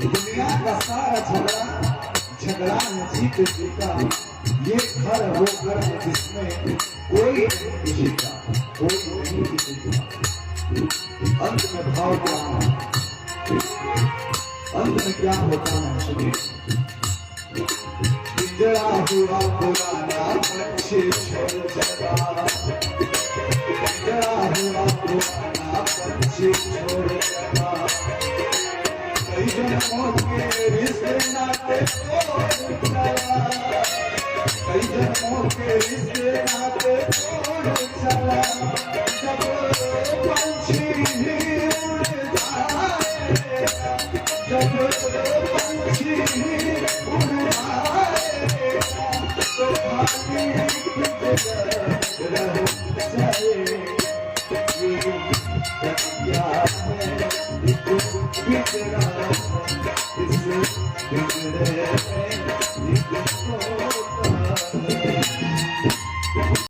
दुनिया का सारा झगड़ा है जीत जीता। ये घर वो घर है जिसमें कोई नहीं किसी का, कोई नहीं किसी का। अंत में भाव क्या है, अंत में क्या होता है सुनिए। पिंजरा हुआ पुराना पक्षी छोड़ चला, पिंजरा हुआ पुराना पक्षी छोड़ चला। कई जन्मों के रिश्ते नाते तोड़ चला, कई जन्मों के रिश्ते नाते तोड़ चला। जब पंछी उड़ जाएगा, जब पंछी उड़ जाएगा, तो खाली रह जाएगा। क्या है एक पिंजरा, इस पिंजरे में एक